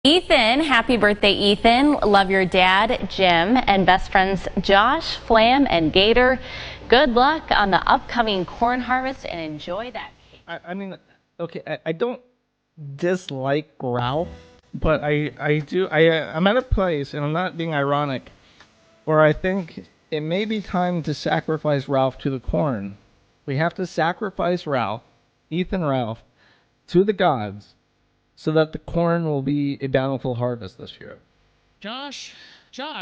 Ethan, happy birthday, Ethan. Love your dad, Jim, and best friends Josh, Flam, and Gator. Good luck on the upcoming corn harvest and enjoy that cake. I mean, okay, I don't dislike Ralph, but I'm at a place, and I'm not being ironic, where I think it may be time to sacrifice Ralph to the corn. We have to sacrifice Ralph, Ethan Ralph, to the gods, so that the corn will be a bountiful harvest this year. Josh,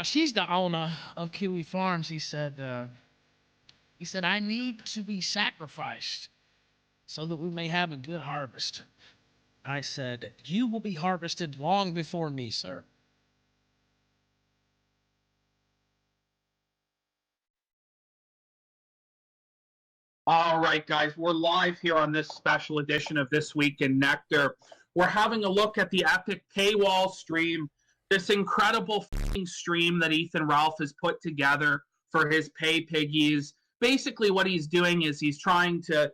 he's the owner of Kiwi Farms. He said, I need to be sacrificed so that we may have a good harvest. I said, you will be harvested long before me, sir. All right, guys, we're live here on this special edition of This Week in Nectar. We're having a look at the epic Paywall stream, this incredible stream that Ethan Ralph has put together for his Pay Piggies. Basically, what he's doing is he's trying to,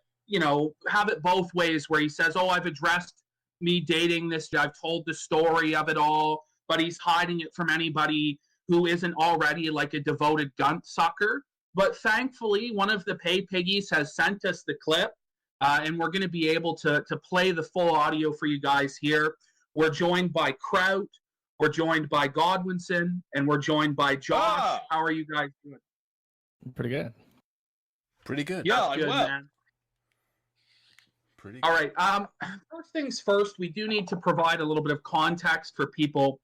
have it both ways, where he says, oh, I've addressed me dating this, I've told the story of it all, but he's hiding it from anybody who isn't already like a devoted gunt sucker. But thankfully, one of the Pay Piggies has sent us the clip, and we're going to be able to play the full audio for you guys here. We're joined by Kraut, we're joined by Godwinson, and we're joined by Josh. Oh. How are you guys doing? Pretty good. Pretty good. Yeah, I'm well. Man. Pretty good. All right. First things first, we do need to provide a little bit of context for people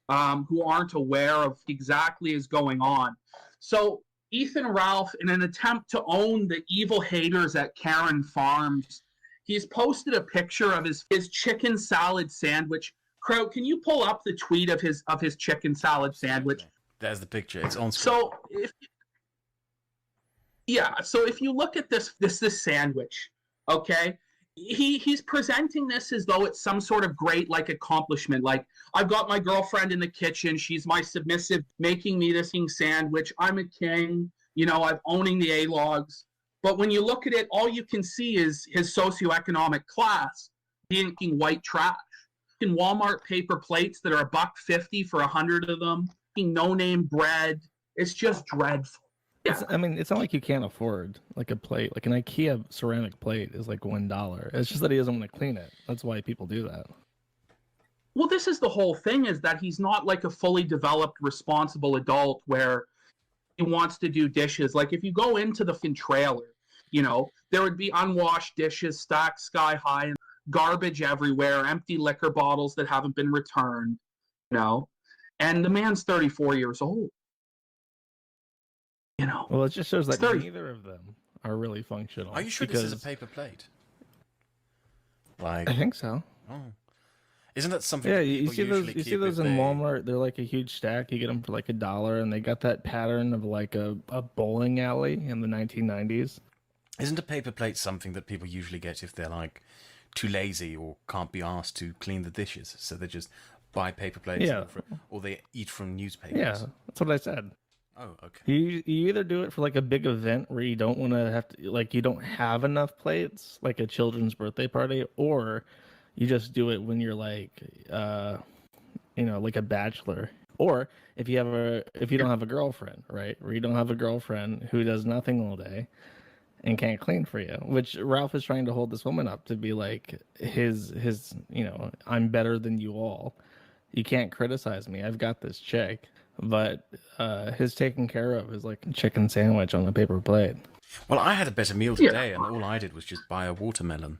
who aren't aware of exactly is going on. So Ethan Ralph, in an attempt to own the evil haters at Karen Farms, he's posted a picture of his chicken salad sandwich. Crow, can you pull up the tweet of his chicken salad sandwich? There's the picture. It's on screen. So if you look at this sandwich, okay, he's presenting this as though it's some sort of great accomplishment. Like, I've got my girlfriend in the kitchen, she's my submissive, making me this sandwich. I'm a king, I'm owning the A-logs. But when you look at it, all you can see is his socioeconomic class being white trash. In Walmart paper plates that are $1.50 for 100 of them, no-name bread. It's just dreadful. Yeah. It's not like you can't afford a plate. Like an IKEA ceramic plate is $1. It's just that he doesn't want to clean it. That's why people do that. Well, this is the whole thing, is that he's not a fully developed, responsible adult where he wants to do dishes. Like, if you go into the trailer, there would be unwashed dishes stacked sky high and garbage everywhere, empty liquor bottles that haven't been returned, and the man's 34 years old. Well, it just shows that neither of them are really functional. Are you sure this is a paper plate? I think so. Oh, isn't that something? Yeah, that you see those. You see those in Walmart. They're a huge stack. You get them for $1, and they got that pattern of a bowling alley in the 1990s. Isn't a paper plate something that people usually get if they're too lazy or can't be asked to clean the dishes? So they just buy paper plates, or they eat from newspapers. Yeah, that's what I said. Oh, okay. You either do it for a big event where you don't want to have to you don't have enough plates, like a children's birthday party, or you just do it when you're a bachelor, or if you don't have a girlfriend, right? Or you don't have a girlfriend who does nothing all day and can't clean for you, which Ralph is trying to hold this woman up to be his I'm better than you all. You can't criticize me. I've got this chick. But his taken care of is a chicken sandwich on a paper plate. Well, I had a better meal today, and all I did was just buy a watermelon.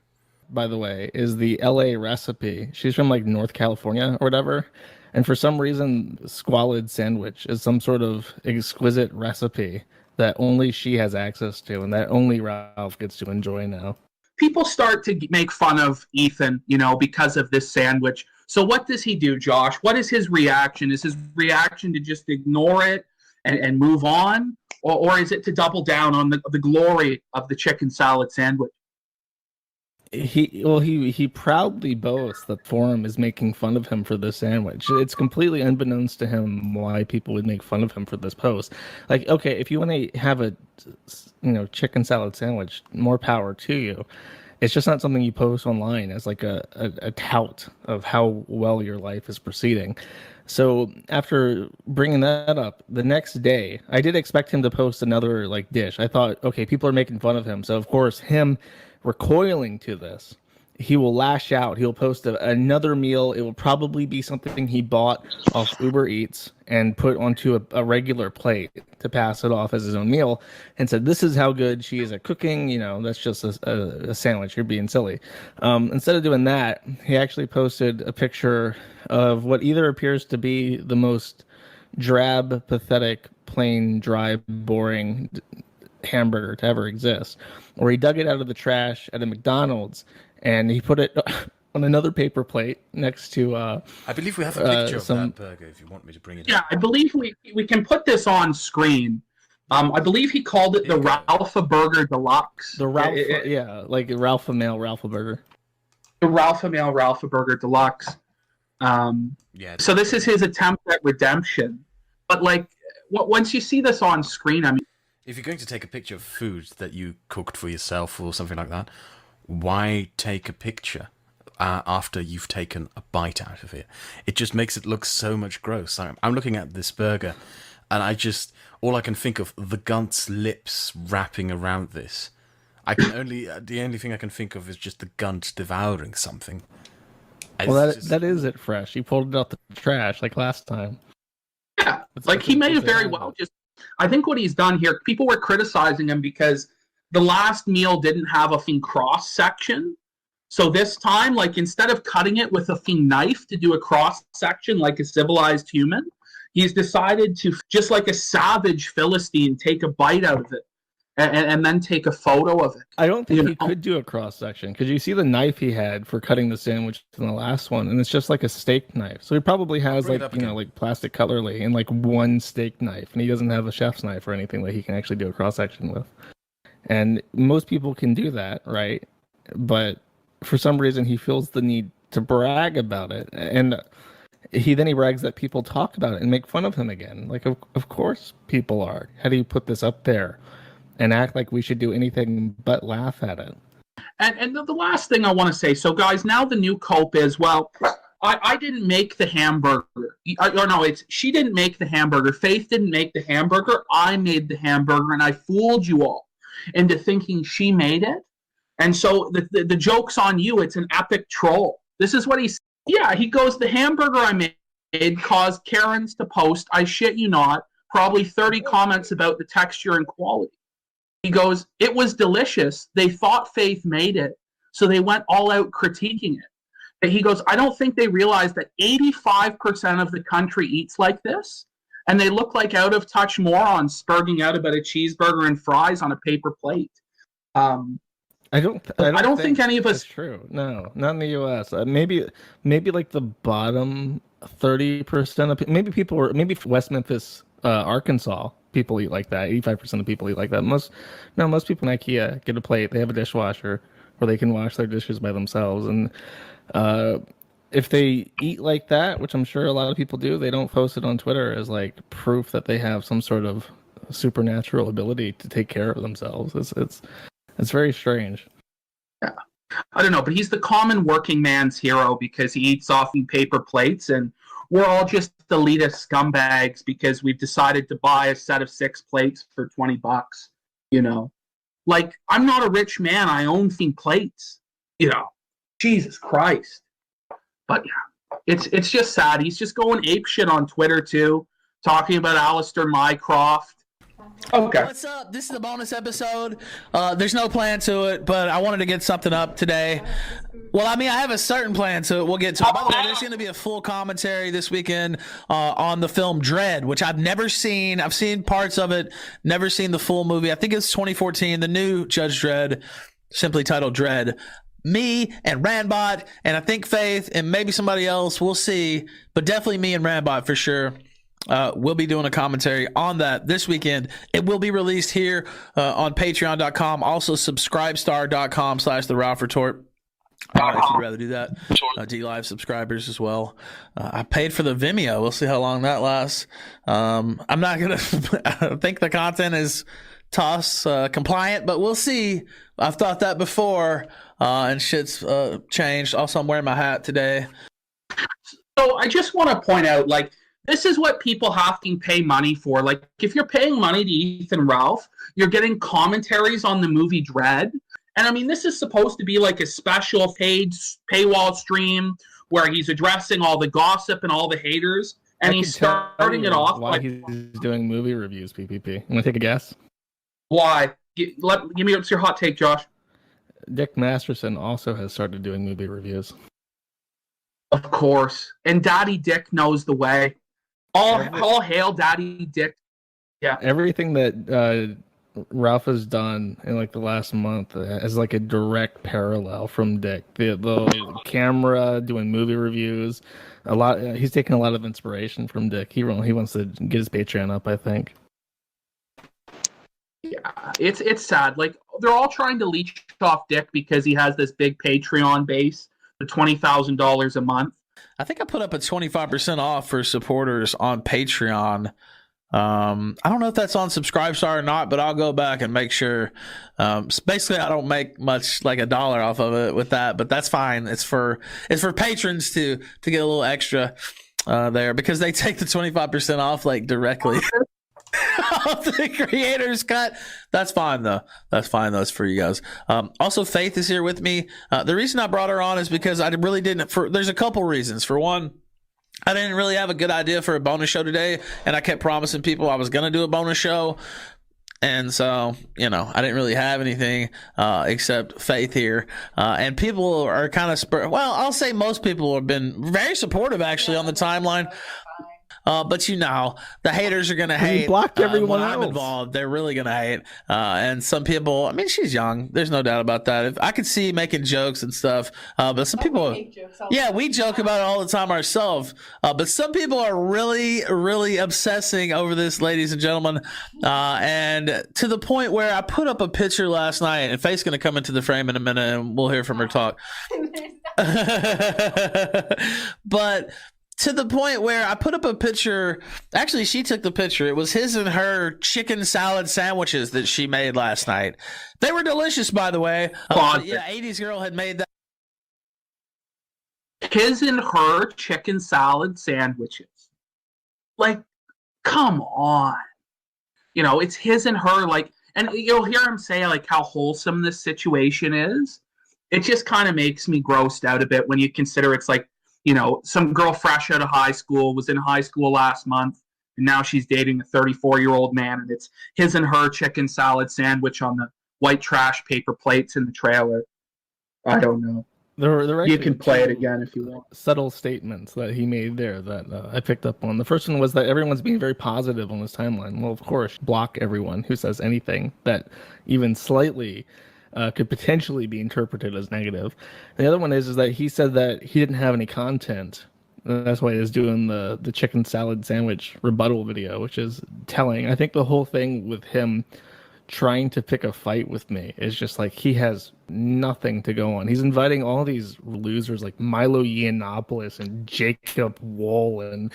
By the way, is the LA recipe. She's from North California or whatever. And for some reason, squalid sandwich is some sort of exquisite recipe that only she has access to and that only Ralph gets to enjoy now. People start to make fun of Ethan, because of this sandwich. So what does he do, Josh? What is his reaction? Is his reaction to just ignore it and move on? Or is it to double down on the glory of the chicken salad sandwich? He proudly boasts that Forum is making fun of him for this sandwich. It's completely unbeknownst to him why people would make fun of him for this post. Okay, if you want to have a chicken salad sandwich, more power to you. It's just not something you post online as like a tout of how well your life is proceeding. So after bringing that up, the next day, I did expect him to post another like dish. I thought, okay, people are making fun of him. So of course, him recoiling to this, he will lash out. He'll post another meal. It will probably be something he bought off Uber Eats and put onto a regular plate to pass it off as his own meal, and said, "This is how good she is at cooking. You know, that's just a sandwich. You're being silly." Instead of doing that, he actually posted a picture of what either appears to be the most drab, pathetic, plain, dry, boring hamburger to ever exist, or he dug it out of the trash at a McDonald's and he put it on another paper plate next to I believe we have a picture of that burger if you want me to bring it up. I believe we can put this on screen. I believe he called it the Ralpha Burger Deluxe. The Ralpha, like Ralpha Male Ralpha Burger. The Ralpha Male Ralpha Burger Deluxe. So this is his attempt at redemption. But like, once you see this on screen, I mean, if you're going to take a picture of food that you cooked for yourself or something like that, why take a picture after you've taken a bite out of it? It just makes it look so much gross. I'm looking at this burger, and all I can think of the gunt's lips wrapping around this. The only thing I can think of is just the gunt devouring something. Well, that is it fresh. He pulled it out the trash like last time. Yeah, like he may have very well just. I think what he's done here, people were criticizing him because the last meal didn't have a cross section. So this time, like, instead of cutting it with a knife to do a cross section like a civilized human, he's decided to, just like a savage Philistine, take a bite out of it and then take a photo of it. I don't think he could do a cross section because you see the knife he had for cutting the sandwich in the last one, and it's just like a steak knife. So he probably has like plastic cutlery and like one steak knife, and he doesn't have a chef's knife or anything that he can actually do a cross section with. And most people can do that, right? But for some reason, he feels the need to brag about it, and he brags that people talk about it and make fun of him again. Like, of course people are. How do you put this up there and act like we should do anything but laugh at it? And the last thing I want to say, so guys, now the new cope is, well, I didn't make the hamburger. She didn't make the hamburger. Faith didn't make the hamburger. I made the hamburger, and I fooled you all into thinking she made it. And so the joke's on you. It's an epic troll. This is what he goes, the hamburger I made caused Karens to post, I shit you not, probably 30 comments about the texture and quality. He goes, it was delicious. They thought Faith made it, so they went all out critiquing it. And he goes, I don't think they realize that 85% of the country eats like this, and they look like out-of-touch morons spurging out about a cheeseburger and fries on a paper plate. I don't think any of us. That's true. No, not in the U.S. Maybe like the bottom 30% of people. Maybe West Memphis, Arkansas, people eat like that. 85% of people eat like that. Most people in IKEA get a plate. They have a dishwasher where they can wash their dishes by themselves. And if they eat like that, which I'm sure a lot of people do, they don't post it on Twitter as like proof that they have some sort of supernatural ability to take care of themselves. It's very strange. Yeah. I don't know, but he's the common working man's hero because he eats off paper plates, and we're all just elitist scumbags because we've decided to buy a set of 6 plates for $20, you know. Like, I'm not a rich man. I own plates, you know. Jesus Christ. But yeah, it's just sad. He's just going apeshit on Twitter, too, talking about Alistair Mycroft. Okay. What's up? This is the bonus episode. There's no plan to it, but I wanted to get something up today. Well, I mean, I have a certain plan to it. We'll get to it. By the way, there's going to be a full commentary this weekend on the film Dredd, which I've never seen. I've seen parts of it, never seen the full movie. I think it's 2014, the new Judge Dredd, simply titled Dredd. Me and Randbot, and I think Faith, and maybe somebody else. We'll see, but definitely me and Randbot for sure. We'll be doing a commentary on that this weekend. It will be released here on patreon.com. Also, subscribestar.com/The Ralph Retort. If you'd rather do that. D-Live subscribers as well. I paid for the Vimeo. We'll see how long that lasts. I'm not going to... I think the content is toss compliant, but we'll see. I've thought that before, and shit's changed. Also, I'm wearing my hat today. So I just want to point out, like, this is what people have to pay money for. Like, if you're paying money to Ethan Ralph, you're getting commentaries on the movie Dread. And I mean, this is supposed to be like a special paywall stream where he's addressing all the gossip and all the haters. And he's starting it off why like, he's doing movie reviews, PPP. You want to take a guess? why? Give me what's your hot take, Josh? Dick Masterson also has started doing movie reviews. Of course. And Daddy Dick knows the way. All hail Daddy Dick. Yeah. Everything that Ralph has done in like the last month as like a direct parallel from Dick. The camera, doing movie reviews, a lot. He's taking a lot of inspiration from Dick. He wants to get his Patreon up, I think. Yeah, it's sad. Like, they're all trying to leech off Dick because he has this big Patreon base for $20,000 a month. I think I put up a 25% off for supporters on Patreon. I don't know if that's on Subscribestar or not, but I'll go back and make sure. Basically, I don't make much, like $1 off of it with that, but that's fine. It's for patrons to get a little extra there, because they take the 25% off like directly off the creator's cut. That's fine though. That's for you guys. Also, Faith is here with me. The reason I brought her on is because I really didn't. There's a couple reasons. For one, I didn't really have a good idea for a bonus show today, and I kept promising people I was going to do a bonus show. And so, I didn't really have anything except Faith here. And people are kind of I'll say most people have been very supportive, actually, on the timeline. But the haters are going to hate. You blocked everyone when I'm else. involved. They're really going to hate. And some people, I mean, she's young. There's no doubt about that. I could see making jokes and stuff. But some people, we joke about it all the time ourselves. But some people are really, really obsessing over this, ladies and gentlemen. And to the point where I put up a picture last night, and Faith's going to come into the frame in a minute, and we'll hear from her talk. But to the point where I put up a picture. Actually, she took the picture. It was his and her chicken salad sandwiches that she made last night. They were delicious, by the way. 80s girl had made that. His and her chicken salad sandwiches. Like, come on. It's his and her, like, and you'll hear him say, like, how wholesome this situation is. It just kind of makes me grossed out a bit when you consider it's like, some girl fresh out of high school was in high school last month, and now she's dating a 34-year-old man, and it's his and her chicken salad sandwich on the white trash paper plates in the trailer. I don't know. You can play it again if you want. Subtle statements that he made there that I picked up on. The first one was that everyone's being very positive on this timeline. Well, of course, block everyone who says anything that even slightly could potentially be interpreted as negative. The other one is that he said that he didn't have any content. That's why he's doing the chicken salad sandwich rebuttal video, which is telling. I think the whole thing with him trying to pick a fight with me is just like he has nothing to go on. He's inviting all these losers like Milo Yiannopoulos and Jacob Wool and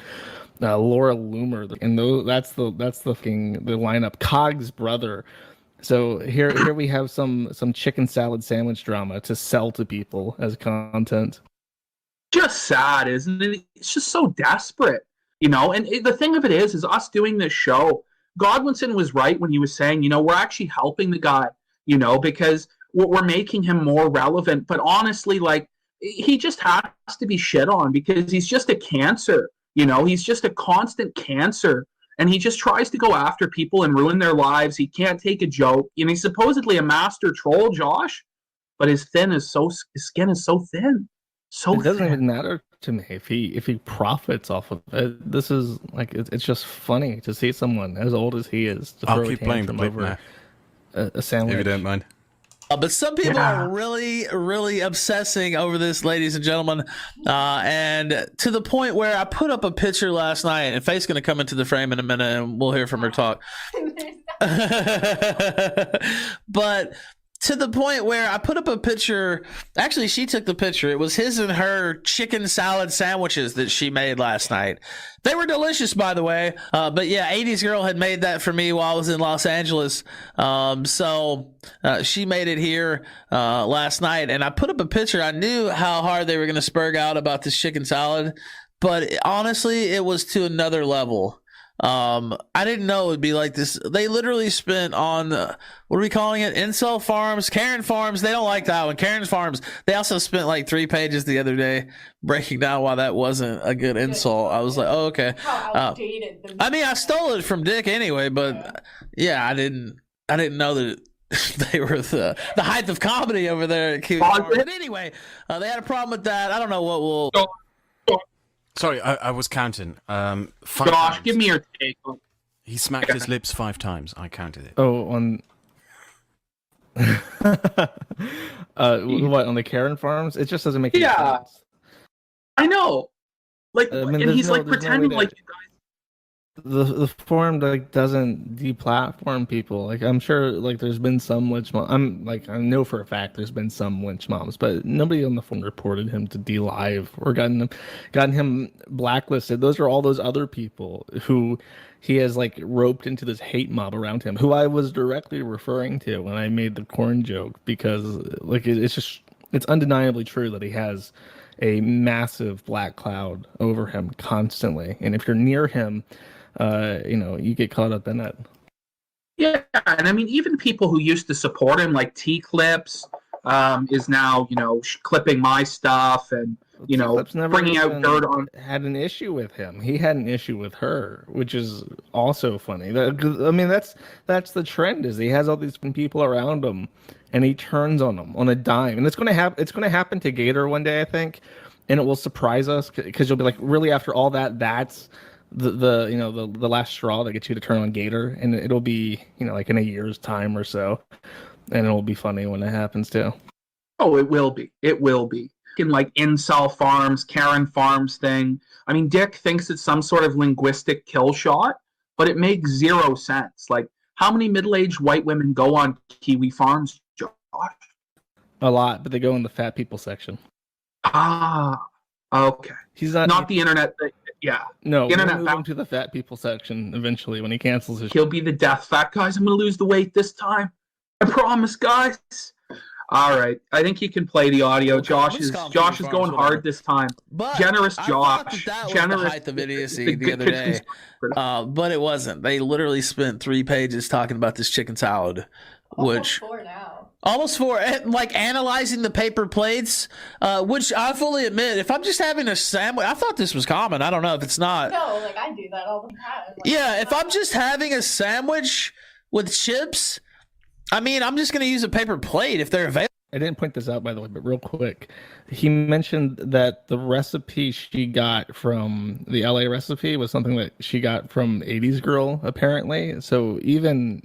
Laura Loomer, and that's the lineup. Cog's brother. So here we have some chicken salad sandwich drama to sell to people as content. Just sad, isn't it? It's just so desperate, And the thing of it is us doing this show, Godwinson was right when he was saying, we're actually helping the guy, because we're making him more relevant. But honestly, like, he just has to be shit on because he's just a cancer, he's just a constant cancer. And he just tries to go after people and ruin their lives. He can't take a joke. He's supposedly a master troll, Josh, but his skin is so thin. It doesn't even matter to me if he profits off of it. This is like it's just funny to see someone as old as he is to I'll throw keep a playing the tantrum clip over now, a sandwich. if you don't mind. But some people are really, really obsessing over this, ladies and gentlemen. And to the point where I put up a picture last night, and Faith's going to come into the frame in a minute, and we'll hear from her talk. But to the point where I put up a picture. Actually, she took the picture. It was his and her chicken salad sandwiches that she made last night. They were delicious, by the way. But yeah, 80s Girl had made that for me while I was in Los Angeles. So she made it here last night, and I put up a picture. I knew how hard they were going to spurg out about this chicken salad, but honestly, it was to another level. I didn't know it would be like this. They literally spent on, what are we calling it? Incel farms, Karen farms. They don't like that one. Karen's farms. They also spent like 3 pages the other day breaking down why that wasn't a good insult. I was like, oh, okay. How outdated the I mean, I stole it from Dick anyway, but yeah, I didn't know that they were the height of comedy over there at Q. But anyway, they had a problem with that. I don't know what will. Sorry, I was counting. 5 Josh, times. give me your take. He smacked his lips 5 times. I counted it. Oh, on what, on the Karen farms? It just doesn't make any sense. I know. Like, I mean, and he's like there's no pretending way like to- you guys. The forum like doesn't deplatform people. Like, I'm sure like there's been some lynch mom. I know for a fact there's been some lynch moms, but nobody on the forum reported him to DLive or gotten him blacklisted. Those are all those other people who he has like roped into this hate mob around him, who I was directly referring to when I made the corn joke, because like it's undeniably true that he has a massive black cloud over him constantly, and if you're near him, you get caught up in that. Yeah, and I mean, even people who used to support him, like T-Clips, is now, clipping my stuff and, T-Clips never bringing out even dirt on. had an issue with him. He had an issue with her, which is also funny. I mean, that's the trend, is he has all these people around him, and he turns on them on a dime. And it's going to happen to Gator one day, I think, and it will surprise us, because you'll be like, really, after all that, that's the last straw that gets you to turn on Gator, and it'll be like in a year's time or so, and it'll be funny when it happens too. Oh, it will be. It will be. In like incel farms, Karen farms thing. I mean, Dick thinks it's some sort of linguistic kill shot, but it makes 0 sense. Like, how many middle-aged white women go on Kiwi farms, Josh? A lot, but they go in the fat people section. Ah, okay. He's Not the internet. Yeah. No, Internet we'll move fat- him to the fat people section eventually when he cancels his. He'll be the death fat, guys. I'm going to lose the weight this time. I promise, guys. All right. I think you can play the audio. Josh is going hard this time. But Generous I Josh. thought that was Generous. the height of idiocy the other day. But it wasn't. They literally spent 3 pages talking about this chicken salad, which 4 now. almost 4, like analyzing the paper plates, which I fully admit, if I'm just having a sandwich, I thought this was common. I don't know if it's not. No, like I do that all the time. Like, Yeah, if I'm just having a sandwich with chips, I mean, I'm just going to use a paper plate if they're available. I didn't point this out, by the way, but real quick, he mentioned that the recipe she got from the LA recipe was something that she got from 80s Girl, apparently. So even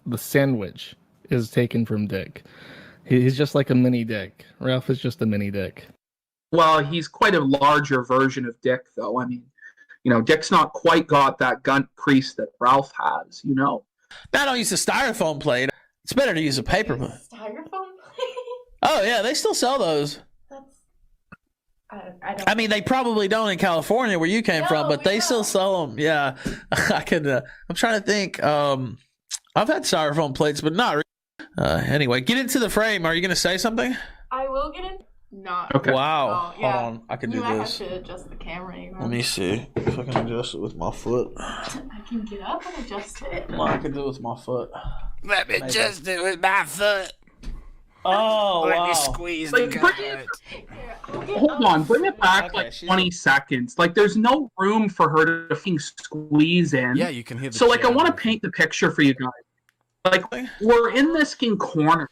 the sandwich is taken from Dick. He's just like a mini Dick. Ralph is just a mini Dick. Well, he's quite a larger version of Dick, though. I mean, Dick's not quite got that gun crease that Ralph has, I don't use a styrofoam plate. It's better to use a paper plate. Styrofoam plate? Oh, yeah, they still sell those. I don't. I mean, they probably don't in California where you came from, but they still sell them. Yeah, I could. I'm trying to think. I've had styrofoam plates, but not. Anyway, get into the frame. Are you going to say something? I will get in. Not. Okay. Wow. Oh, yeah. Hold on. I can do You might this. have to adjust the camera. Let me see if I can adjust it with my foot. I can get up and adjust it. No, I can do it with my foot. Let me adjust it with my foot. Oh, Let wow. me squeeze Like, the bring carrot. Hold on, bring it back Okay, like she's- 20 seconds. Like, there's no room for her to fucking squeeze in. Yeah, you can hear the So, like, I chair. want to paint the picture for you guys. Like, we're in this fucking corner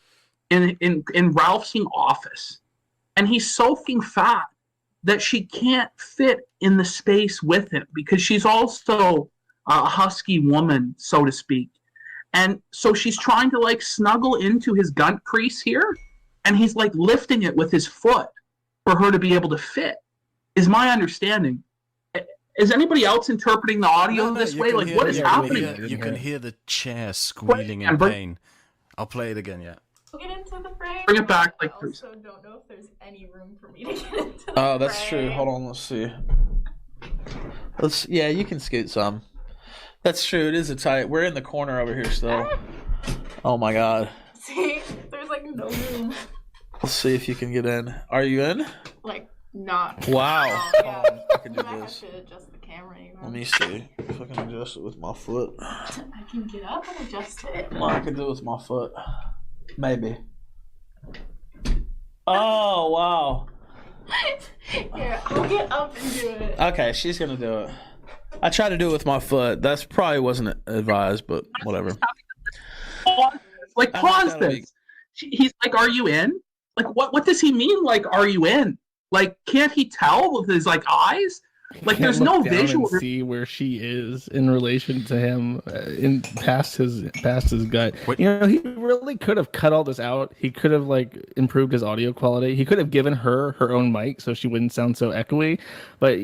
in Ralph's office, and he's so fucking fat that she can't fit in the space with him because she's also a husky woman, so to speak. And so she's trying to like snuggle into his gut crease here, and he's like lifting it with his foot for her to be able to fit, is my understanding. Is anybody else interpreting the audio this you way? can Like, hear what the- is you can happening? hear- You can hear the chair squealing in Bring- pain. I'll play it again, yeah. We'll get into the frame. Bring it back, like, I also don't know if there's any room for me to get into the Oh, that's true. frame. Hold on, let's see. Yeah, you can scoot some. That's true. It is a tight. We're in the corner over here still. Oh my god. See, there's like no room. Let's see if you can get in. Are you in? Like, not. Wow. Yeah. Hold on, I can do You might this. have to adjust the camera. Let me see if I can adjust it with my foot. I can get up and adjust it. No, I can do it with my foot. Maybe. Oh, wow. Here, I'll get up and do it. Okay, she's gonna do it. I tried to do it with my foot. That's probably wasn't advised, but whatever. Like, pause this. He's like, "Are you in?" Like, what does he mean? Like, "Are you in?" Like, can't he tell with his like eyes? Like, Can't there's no look down visual. and see where she is in relation to him, in past his gut. Wait. You know, he really could have cut all this out. He could have like improved his audio quality. He could have given her own mic so she wouldn't sound so echoey. But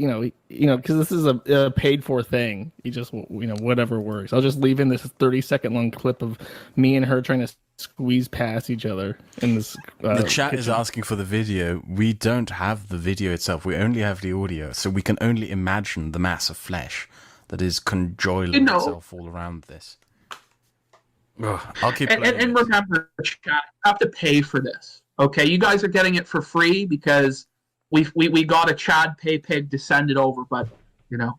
because this is a paid for thing, he just whatever works. I'll just leave in this 30-second long clip of me and her trying to squeeze past each other in this. The chat is kitchen. asking for the video. We don't have the video itself. We only have the audio, so we can only imagine the mass of flesh that is conjoiling itself all around this. Ugh, I'll keep And playing this. remember, chat, you have to pay for this. Okay, you guys are getting it for free because we got a Chad Pay Pig to send it over. But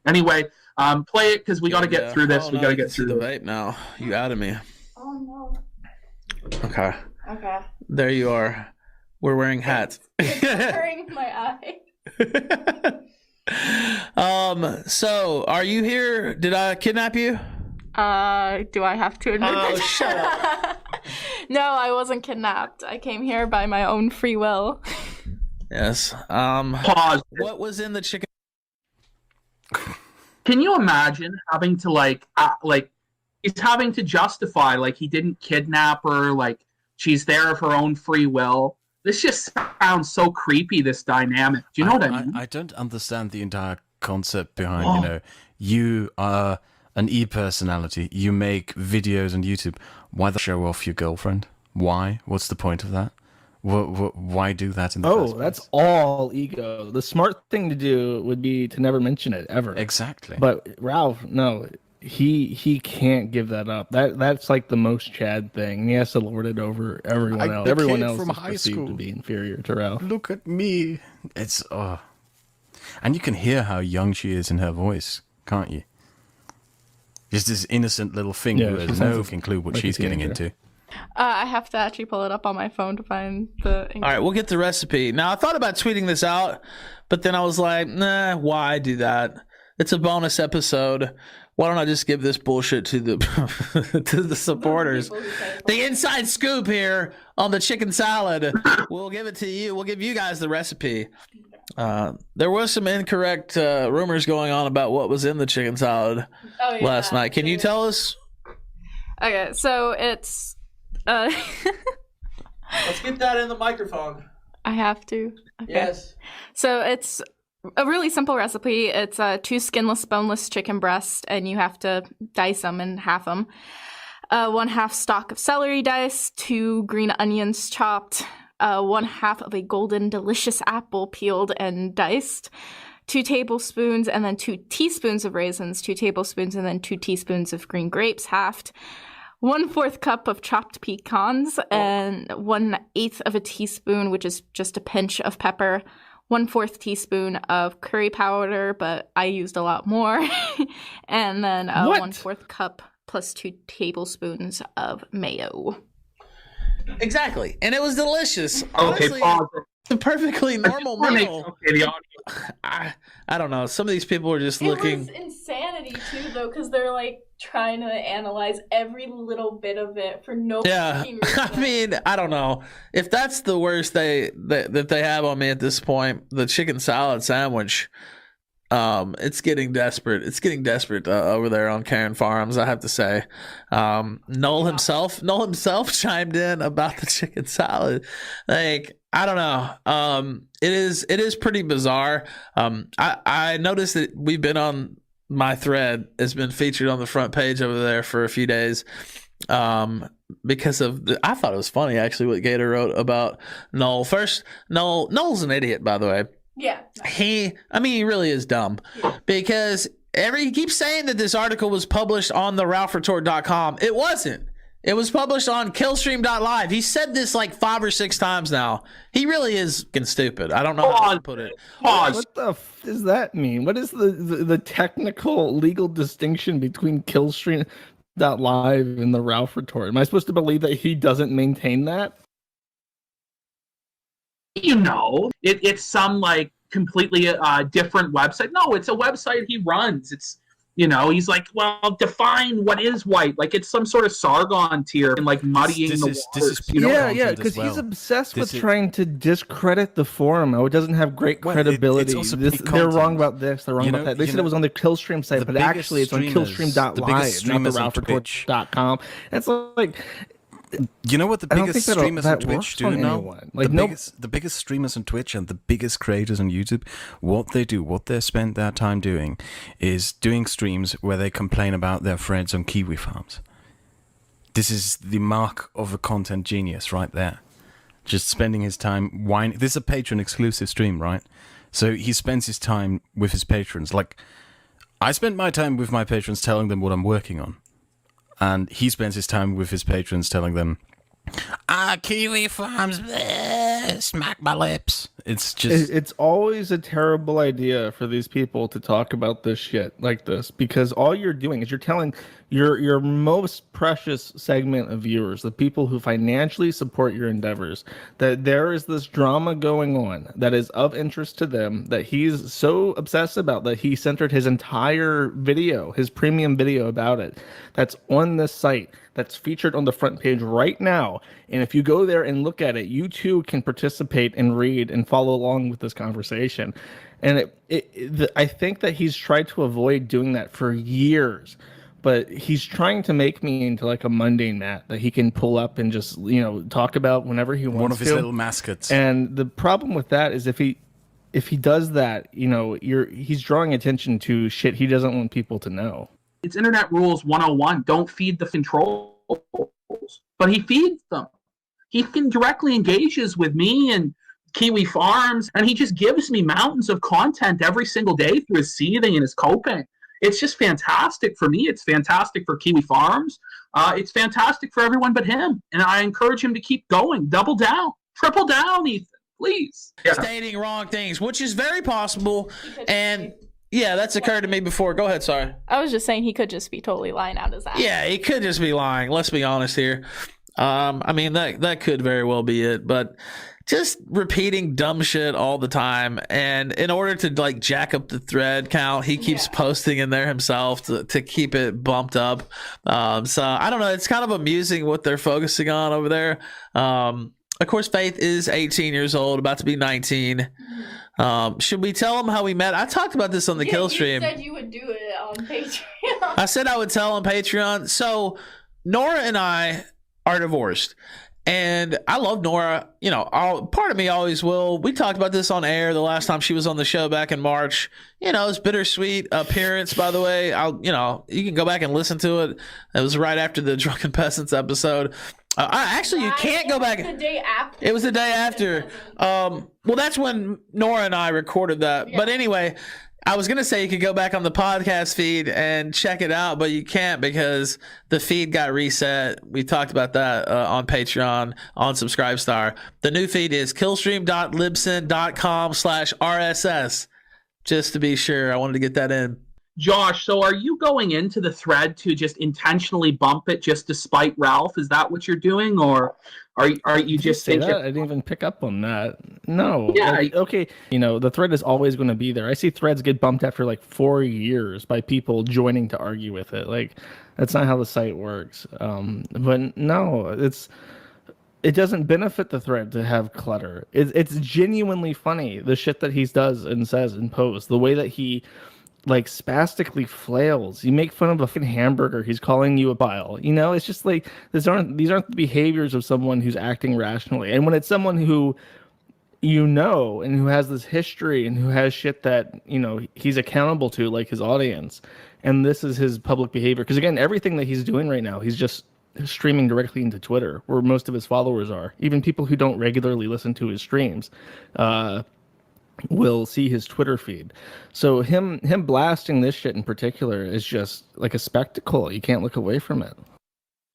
anyway, play it because we got to get through this. We got to get through the this. vape now. You outed me. Oh no. Okay. Okay. There you are. We're wearing hats. Hurting my eye. So are you here? Did I kidnap you? Do I have to admit Oh, that? shut up. No, I wasn't kidnapped. I came here by my own free will. Yes. Pause. What was in the chicken? Can you imagine having to he's having to justify like he didn't kidnap her, like she's there of her own free will. This just sounds so creepy, this dynamic. Do you know what I mean? I don't understand the entire concept behind, you are an e-personality. You make videos on YouTube. Why the show off your girlfriend? Why? What's the point of that? Why do that in the first place? That's all ego. The smart thing to do would be to never mention it ever. Exactly. But Ralph, no, he can't give that up. That's like the most Chad thing. He has to lord it over everyone else. The Everyone kid else from is high perceived school. to be inferior to Ralph. Look at me. It's and you can hear how young she is in her voice, can't you? Just this innocent little thing Yeah, who she has sounds no fucking clue what like a she's getting teenager. into. I have to actually pull it up on my phone to find the. All right, we'll get the recipe. Now, I thought about tweeting this out, but then I was like, nah, why do that? It's a bonus episode. Why don't I just give this bullshit to the to the supporters? The inside scoop here on the chicken salad. We'll give it to you. We'll give you guys the recipe. There was some incorrect rumors going on about what was in the chicken salad last night. Can you tell us? Okay, so it's. Let's get that in the microphone. I have to. Okay. Yes. So it's a really simple recipe. It's 2 skinless, boneless chicken breasts, and you have to dice them and half them. 1/2 stalk of celery diced, 2 green onions chopped, 1/2 of a golden delicious apple peeled and diced, 2 tablespoons and then 2 teaspoons of raisins, 2 tablespoons and then 2 teaspoons of green grapes halved, 1/4 cup of chopped pecans, and 1/8 of a teaspoon, which is just a pinch of pepper, 1/4 teaspoon of curry powder, but I used a lot more, and then 1/4 cup plus 2 tablespoons of mayo. Exactly. And it was delicious. Okay, Honestly, pause. it's a perfectly normal Wanna make- meal. Okay, the audio. I don't know. Some of these people are just looking. It was insanity too, though, because they're like trying to analyze every little bit of it for no Yeah, fucking reason. I mean, I don't know if that's the worst that they have on me at this point. The chicken salad sandwich, it's getting desperate. It's getting desperate over there on Karen Farms, I have to say. Noel himself chimed in about the chicken salad. Like, I don't know. It is pretty bizarre. I noticed that we've been on my thread. It's been featured on the front page over there for a few days. because of I thought it was funny actually what Gator wrote about Noel. First, Noel's an idiot, by the way. Yeah. He really is dumb because he keeps saying that this article was published on the RalphRetort.com. It wasn't. It was published on Killstream.live. He said this like 5 or 6 times now. He really is fucking stupid. I don't know how to put it. What the f does that mean? What is the technical legal distinction between Killstream.live and the Ralph Retort? Am I supposed to believe that he doesn't maintain that? You know, it's some like completely different website. No, it's a website he runs. It's, you know, he's like, well, define what is white. Like it's some sort of Sargon tier and like muddying the waters. This is Yeah, because he's obsessed with trying to discredit the forum. Oh, it doesn't have great credibility. They're wrong about this. They're wrong about that. They said it was on the Killstream site, but actually it's on Killstream.live, not the RalphRetort.com. It's like... You know what the biggest streamers on Twitch do now? The biggest streamers on Twitch and the biggest creators on YouTube, what they spend their time doing is doing streams where they complain about their friends on kiwi farms. This is the mark of a content genius right there. Just spending his time whining. This is a patron exclusive stream, right? So he spends his time with his patrons. Like, I spend my time with my patrons telling them what I'm working on. And he spends his time with his patrons telling them, kiwi farms, bleh, smack my lips. It's always a terrible idea for these people to talk about this shit like this, because all you're doing is you're telling your most precious segment of viewers, the people who financially support your endeavors, that there is this drama going on that is of interest to them, that he's so obsessed about that he centered his entire video, his premium video about it, that's on this site, that's featured on the front page right now. And if you go there and look at it, you too can participate and read and follow along with this conversation. And I think that he's tried to avoid doing that for years, but he's trying to make me into like a mundane Matt that he can pull up and just, you know, talk about whenever he wants to. One of his little mascots. And the problem with that is if he does that, you know, he's drawing attention to shit he doesn't want people to know. It's Internet Rules 101. Don't feed the controls. But he feeds them. He directly engages with me and Kiwi Farms, and he just gives me mountains of content every single day through his seething and his coping. It's just fantastic for me. It's fantastic for Kiwi Farms. It's fantastic for everyone but him. And I encourage him to keep going. Double down. Triple down, Ethan. Please. Yeah. Stating wrong things, which is very possible. And... yeah, that's occurred to me before. Go ahead, sorry. I was just saying he could just be totally lying out his ass. Yeah, he could just be lying. Let's be honest here. I mean, that could very well be it. But just repeating dumb shit all the time. And in order to, like, jack up the thread count, he keeps posting in there himself to keep it bumped up. So, I don't know. It's kind of amusing what they're focusing on over there. Of course, Faith is 18 years old, about to be 19. Should we tell him how we met? I talked about this on the kill stream. You said you would do it on Patreon. I said I would tell on Patreon. So Nora and I are divorced, and I love Nora. You know, part of me always will. We talked about this on air the last time she was on the show back in March. You know, it's bittersweet appearance, by the way. You can go back and listen to it. It was right after the Drunken Peasants episode. You can't go back. It was the day after. It was the day after. Well, that's when Nora and I recorded that. Yeah. But anyway, I was going to say you could go back on the podcast feed and check it out, but you can't because the feed got reset. We talked about that on Patreon, on Subscribestar. The new feed is killstream.libsyn.com/RSS. Just to be sure, I wanted to get that in. Josh, so are you going into the thread to just intentionally bump it just despite Ralph? Is that what you're doing, or are you just thinking? I didn't even pick up on that. No. Yeah. Okay. You know, the thread is always going to be there. I see threads get bumped after like 4 years by people joining to argue with it. Like, that's not how the site works. But no, it doesn't benefit the thread to have clutter. It's genuinely funny, the shit that he does and says and posts, the way that he like spastically flails. You make fun of a fucking hamburger, he's calling you a bile. You know, it's just like these aren't the behaviors of someone who's acting rationally. And when it's someone who you know and who has this history and who has shit that, you know, he's accountable to, like his audience, and this is his public behavior, because again, everything that he's doing right now, he's just streaming directly into Twitter, where most of his followers are. Even people who don't regularly listen to his streams will see his Twitter feed. So him blasting this shit in particular is just like a spectacle. You can't look away from it.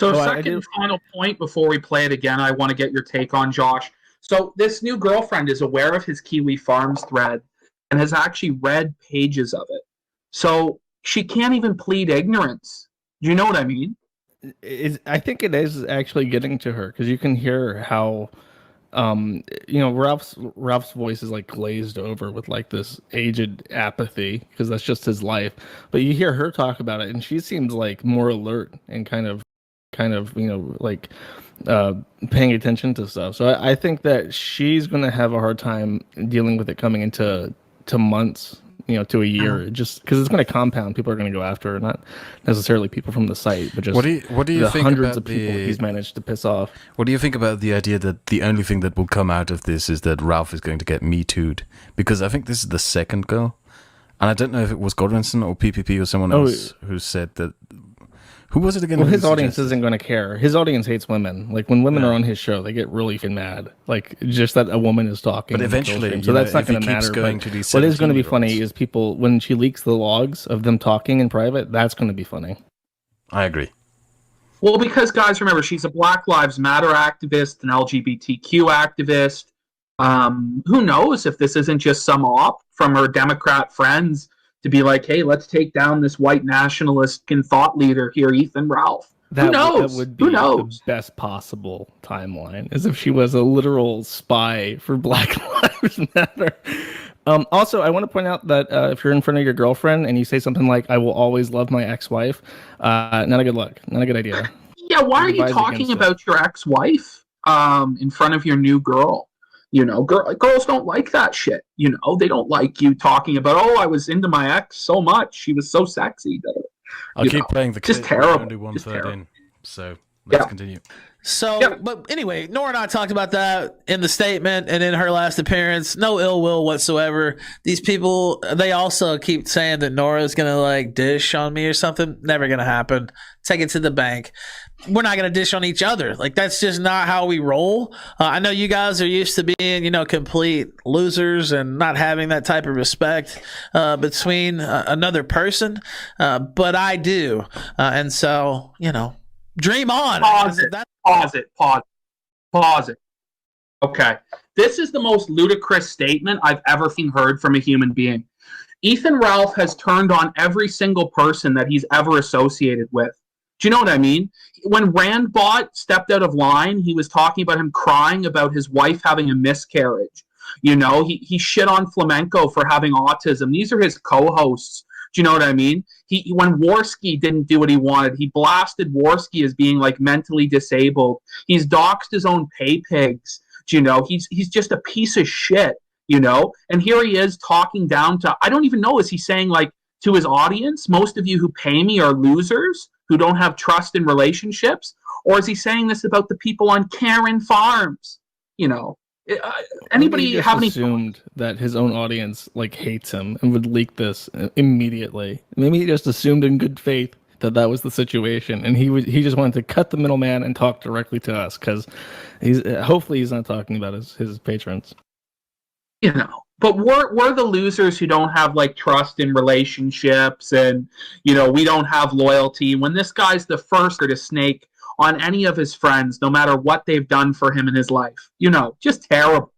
So, second and final point before we play it again, I want to get your take on, Josh. So this new girlfriend is aware of his Kiwi Farms thread and has actually read pages of it. So she can't even plead ignorance. Do you know what I mean? I think it is actually getting to her, because you can hear how Ralph's voice is like glazed over with like this aged apathy, because that's just his life. But you hear her talk about it, and she seems like more alert and kind of like paying attention to stuff. So I think that she's going to have a hard time dealing with it coming into months, to a year, just because it's going to compound. People are going to go after her, not necessarily people from the site, but just what do you the think hundreds about of people he's managed to piss off. What do you think about the idea that the only thing that will come out of this is that Ralph is going to get Me Too'd? Because I think this is the second girl, and I don't know if it was Godwinson or PPP or someone else who said that. Who was it again? Well, his audience isn't going to care. His audience hates women. Like, when women are on his show, they get really mad. Like, just that a woman is talking. But eventually, so that's not going to matter. What is going to be funny is people, when she leaks the logs of them talking in private, that's going to be funny. I agree. Well, because, guys, remember, she's a Black Lives Matter activist, an LGBTQ activist. Who knows if this isn't just some op from her Democrat friends to be like, hey, let's take down this white nationalist and thought leader here, Ethan Ralph. Who knows? That would be the best possible timeline, as if she was a literal spy for Black Lives Matter. Also, I want to point out that if you're in front of your girlfriend and you say something like, I will always love my ex-wife, not a good look. Not a good idea. Yeah, why are you talking about your ex-wife in front of your new girl? Girls don't like that shit. They don't like you talking about, I was into my ex so much. She was so sexy. I'll keep playing the just terrible. Only 1/3 in, so let's continue. So, but anyway, Nora and I talked about that in the statement and in her last appearance. No ill will whatsoever. These people, they also keep saying that Nora's going to like dish on me or something. Never going to happen. Take it to the bank. We're not going to dish on each other. Like, that's just not how we roll. I know you guys are used to being, complete losers and not having that type of respect between another person. But I do. And so, dream on. Pause it. Okay. This is the most ludicrous statement I've ever heard from a human being. Ethan Ralph has turned on every single person that he's ever associated with. Do you know what I mean? When Randbot stepped out of line, he was talking about him crying about his wife having a miscarriage. He shit on Flamenco for having autism. These are his co-hosts. Do you know what I mean? When Worski didn't do what he wanted, he blasted Worski as being like mentally disabled. He's doxed his own pay pigs. He's just a piece of shit. And here he is talking down to, I don't even know, is he saying like to his audience, most of you who pay me are losers who don't have trust in relationships? Or is he saying this about the people on Karen Farms? Anybody have any assumed that his own audience like hates him and would leak this immediately? Maybe he just assumed in good faith that was the situation, and he just wanted to cut the middleman and talk directly to us, because hopefully he's not talking about his patrons. But we're the losers who don't have like trust in relationships, and we don't have loyalty. When this guy's the first to snake on any of his friends, no matter what they've done for him in his life, just terrible.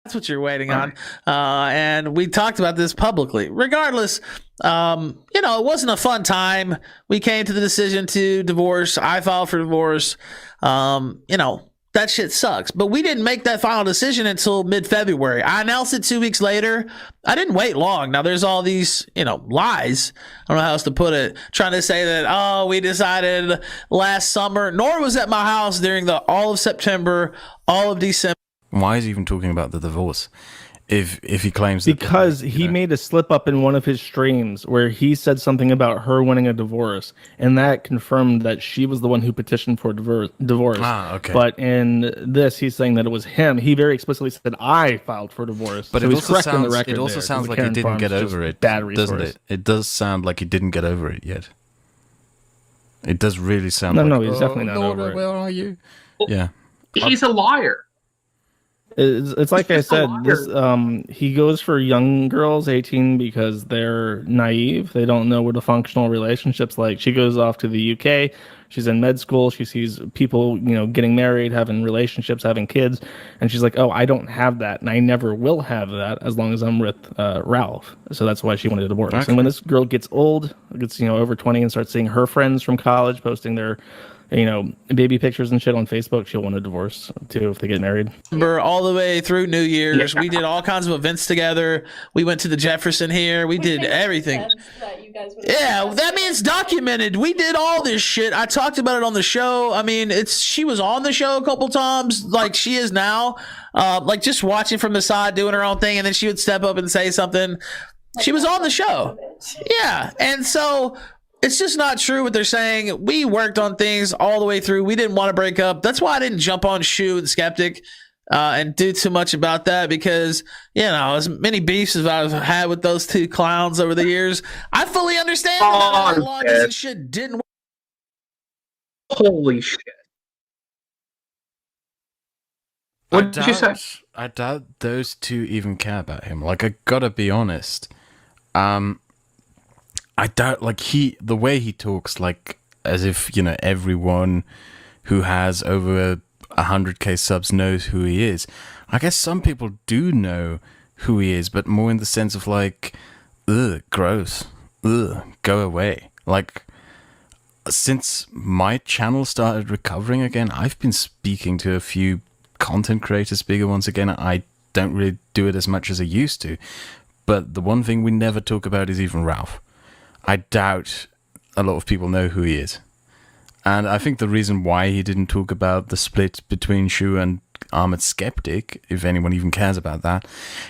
That's what you're waiting on. And we talked about this publicly. Regardless, it wasn't a fun time. We came to the decision to divorce. I filed for divorce. That shit sucks. But we didn't make that final decision until mid-February. I announced it 2 weeks later. I didn't wait long. Now, there's all these, lies. I don't know how else to put it. Trying to say that, we decided last summer. Nora was at my house during all of September, all of December. Why is he even talking about the divorce? If he claims because he made a slip up in one of his streams where he said something about her winning a divorce, and that confirmed that she was the one who petitioned for divorce. Okay. But in this, he's saying that it was him. He very explicitly said, "I filed for divorce." But so it also sounds like he didn't get over it, bad resource. doesn't it? It does sound like he didn't get over it yet. It does really sound No, like, no, he's definitely not Laura, over it. where are you? Yeah. He's a liar. It's like I just a said, liar. this he goes for young girls, 18, because they're naive. They don't know what a functional relationship's like. She goes off to the UK. She's in med school. She sees people, getting married, having relationships, having kids, and she's like, "Oh, I don't have that, and I never will have that as long as I'm with Ralph." So that's why she wanted a divorce. Okay. And when this girl gets old, gets over 20, and starts seeing her friends from college posting their baby pictures and shit on Facebook, she'll want a divorce too if they get married. Remember all the way through New Year's, Yeah. we did all kinds of events together. We went to the Jefferson here. We did everything. Yeah, that means documented. We did all this shit. I talked about it on the show. I mean, she was on the show a couple times, like she is now, like just watching from the side, doing her own thing, and then she would step up and say something. She was on the show. Yeah, and so it's just not true what they're saying. We worked on things all the way through. We didn't want to break up. That's why I didn't jump on Shu and Skeptic and do too much about that, because, as many beefs as I've had with those two clowns over the years, I fully understand that launches and shit didn't work. Holy shit. What did you say? I doubt those two even care about him. Like, I gotta be honest. I doubt, the way he talks, like, as if, everyone who has over 100k subs knows who he is. I guess some people do know who he is, but more in the sense of, like, ugh, gross. Ugh, go away. Like, since my channel started recovering again, I've been speaking to a few content creators, bigger ones again. I don't really do it as much as I used to. But the one thing we never talk about is even Ralph. I doubt a lot of people know who he is. And I think the reason why he didn't talk about the split between Shu and Armored Skeptic, if anyone even cares about that,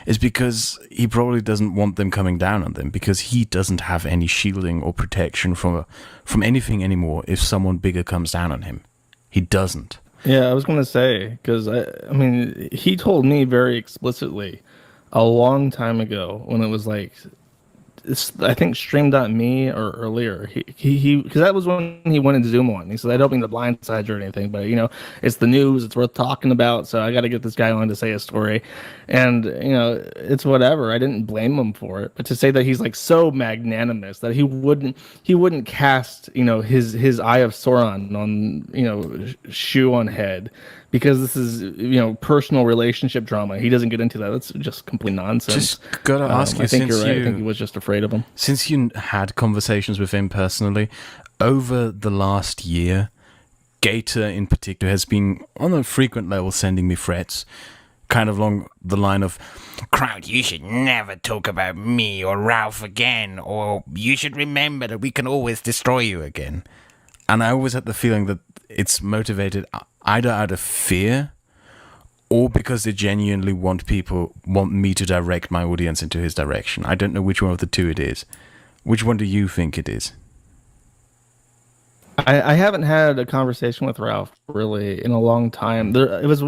is because he probably doesn't want them coming down on them, because he doesn't have any shielding or protection from anything anymore if someone bigger comes down on him. He doesn't. Yeah, I was going to say, because, I mean, he told me very explicitly a long time ago when it was like, I think Stream.me or earlier, he because that was when he wanted Zoom on. He said, "I don't mean to blindside you or anything, but it's the news, it's worth talking about, so I got to get this guy on to say a story." And it's whatever. I didn't blame him for it, but to say that he's like so magnanimous that he wouldn't cast his Eye of Sauron on Shu on head, because this is personal relationship drama. He doesn't get into that. That's just complete nonsense. Just gotta ask you, I think since you're right. I think he was just afraid of him. Since you had conversations with him personally, over the last year, Gator in particular has been on a frequent level sending me threats, kind of along the line of, "Crowd, you should never talk about me or Ralph again, or you should remember that we can always destroy you again." And I always had the feeling that it's motivated either out of fear or because they genuinely want me to direct my audience into his direction. I don't know which one of the two it is. Which one do you think it is? I haven't had a conversation with Ralph really in a long time. It was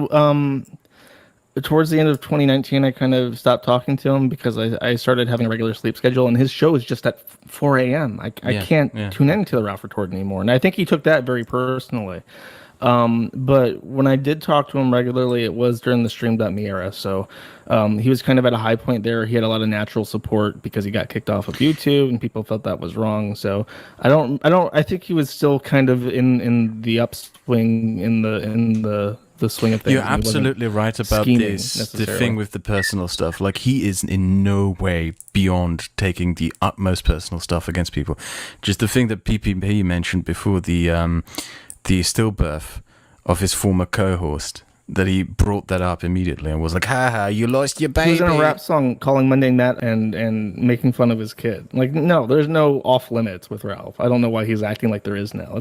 towards the end of 2019, I kind of stopped talking to him because I started having a regular sleep schedule, and his show is just at 4 a.m. I can't tune into the Ralph Retort anymore, and I think he took that very personally. But when I did talk to him regularly, it was during the Stream.me era. So he was kind of at a high point there. He had a lot of natural support because he got kicked off of YouTube and people felt that was wrong. So I think he was still kind of in the upswing, in the swing of things. You're absolutely right about this. The thing with the personal stuff, like, he is in no way beyond taking the utmost personal stuff against people. Just the thing that PPP mentioned before, the stillbirth of his former co-host, that he brought that up immediately and was like, "Ha, you lost your baby." He was in a rap song calling Mundane Matt and making fun of his kid. Like, no, there's no off limits with Ralph. I don't know why he's acting like there is now.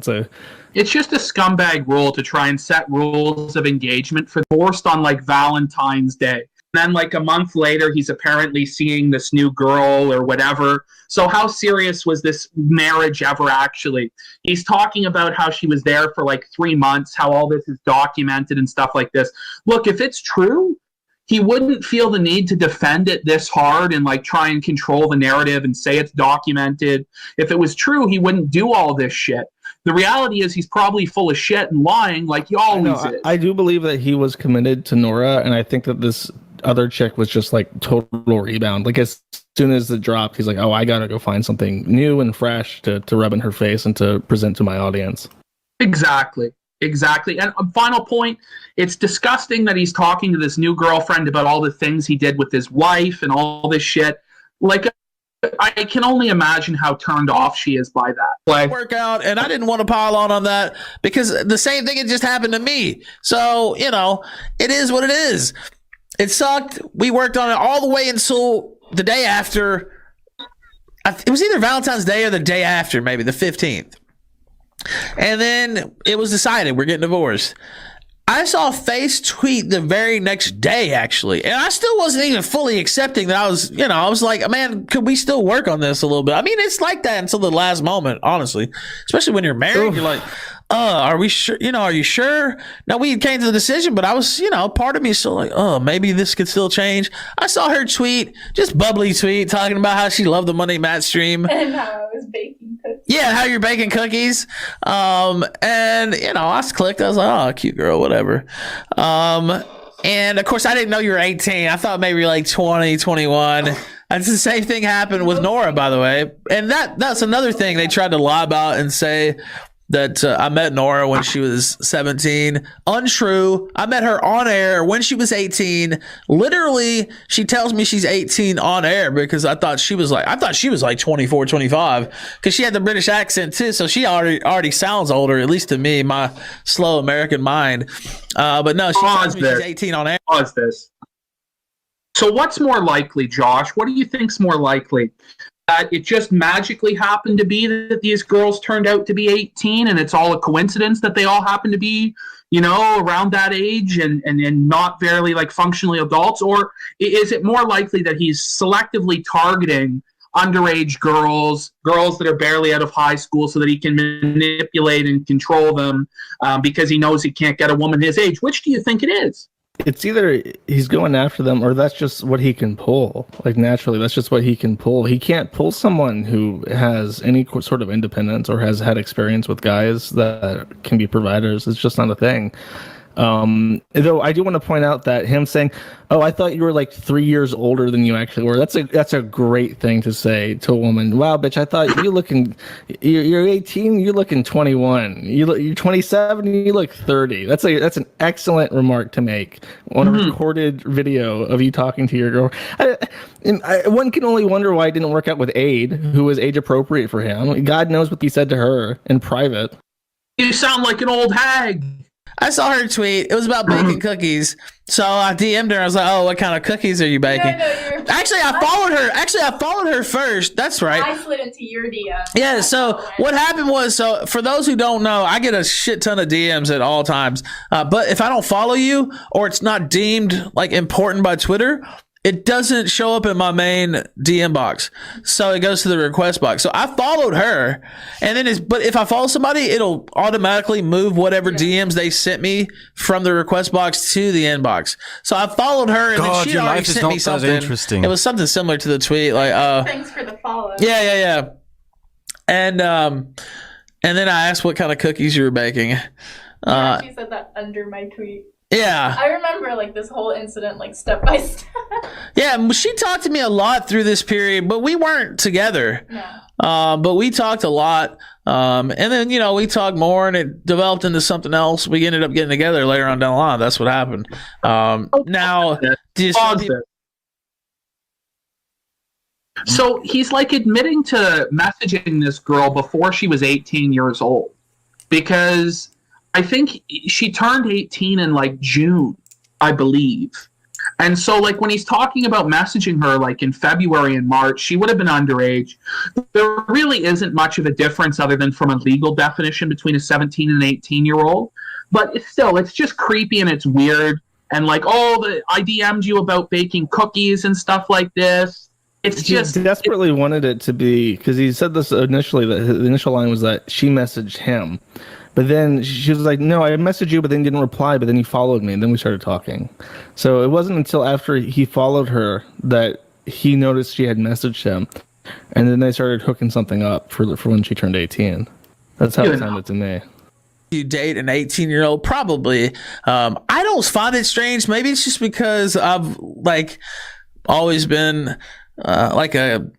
It's just a scumbag rule to try and set rules of engagement forced on like Valentine's Day. And then like a month later, he's apparently seeing this new girl or whatever. So how serious was this marriage ever actually? He's talking about how she was there for like 3 months, how all this is documented and stuff like this. Look, if it's true, he wouldn't feel the need to defend it this hard and like try and control the narrative and say it's documented. If it was true, he wouldn't do all this shit. The reality is he's probably full of shit and lying like he always is. I do believe that he was committed to Nora, and I think that this other chick was just like total rebound. Like as soon as it dropped, he's like, oh, I gotta go find something new and fresh to rub in her face and to present to my audience. Exactly. And a final point, it's disgusting that he's talking to this new girlfriend about all the things he did with his wife and all this shit. Like, I can only imagine how turned off she is by that. Like, workout, and I didn't want to pile on that because the same thing had just happened to me. So, it is what it is. It sucked. We worked on it all the way until the day after. It was either Valentine's Day or the day after, maybe the 15th. And then it was decided we're getting divorced. I saw Face tweet the very next day, actually, and I still wasn't even fully accepting that. I was like, man, could we still work on this a little bit? I mean, it's like that until the last moment, honestly, especially when you're married. You're like, are we sure? Are you sure? Now we came to the decision, but I was, part of me is still like, maybe this could still change. I saw her tweet, just bubbly tweet, talking about how she loved the Monday Matt stream and how I was baking cookies. Yeah, how you're baking cookies. And I clicked. I was like, oh, cute girl, whatever. And of course, I didn't know you were 18. I thought maybe like 20, 21. And the same thing happened with Nora, by the way. And that's another thing they tried to lie about and say that I met Nora when she was 17. Untrue. I met her on air when she was 18. Literally, she tells me she's 18 on air because I thought she was like 24, 25 because she had the British accent too. So she already sounds older, at least to me, my slow American mind. But no, she tells me she's 18 on air. Pause this. So what's more likely, Josh? What do you think's more likely? That it just magically happened to be that these girls turned out to be 18 and it's all a coincidence that they all happen to be, around that age and not very like functionally adults? Or is it more likely that he's selectively targeting underage girls that are barely out of high school so that he can manipulate and control them because he knows he can't get a woman his age? Which do you think it is? It's either he's going after them or that's just what he can pull. Like naturally, that's just what he can pull. He can't pull someone who has any sort of independence or has had experience with guys that can be providers. It's just not a thing. Though I do want to point out that him saying, "Oh, I thought you were like 3 years older than you actually were." That's a great thing to say to a woman. Wow, bitch! I thought you're 18. You're looking 21. You're 27. You look 30. That's an excellent remark to make on a recorded video of you talking to your girl. One can only wonder why it didn't work out with Aid, who was age appropriate for him. God knows what he said to her in private. You sound like an old hag. I saw her tweet. It was about baking cookies. So I DM'd her. I was like, "Oh, what kind of cookies are you baking?" Actually, I followed her first. That's right. I slid into your DM. Yeah. So what happened was, for those who don't know, I get a shit ton of DMs at all times. But if I don't follow you or it's not deemed like important by Twitter, it doesn't show up in my main DM box. So it goes to the request box. So I followed her, and then but if I follow somebody, it'll automatically move whatever DMs they sent me from the request box to the inbox. So I folled her, and then she already sent me something. Interesting. It was something similar to the tweet, like thanks for the follow. Yeah. And then I asked what kind of cookies you were baking. She said that under my tweet. Yeah. I remember like this whole incident like step by step. Yeah, she talked to me a lot through this period, but we weren't together. No. But we talked a lot. And then, we talked more and it developed into something else. We ended up getting together later on down the line. That's what happened. Now, so he's like admitting to messaging this girl before she was 18 years old because I think she turned 18 in like June, I believe. And so like when he's talking about messaging her like in February and March, she would have been underage. There really isn't much of a difference other than from a legal definition between a 17 and an 18-year-old. But it's just creepy and it's weird. And like, I DM'd you about baking cookies and stuff like this. It's just... He desperately wanted it to be, because he said this initially, that the initial line was that she messaged him. But then she was like, no, I messaged you, but then didn't reply, but then you followed me, and then we started talking. So it wasn't until after he followed her that he noticed she had messaged him, and then they started hooking something up for when she turned 18. That's how You it know. sounded to me. You date an 18-year-old? Probably. I don't find it strange. Maybe it's just because I've like always been like a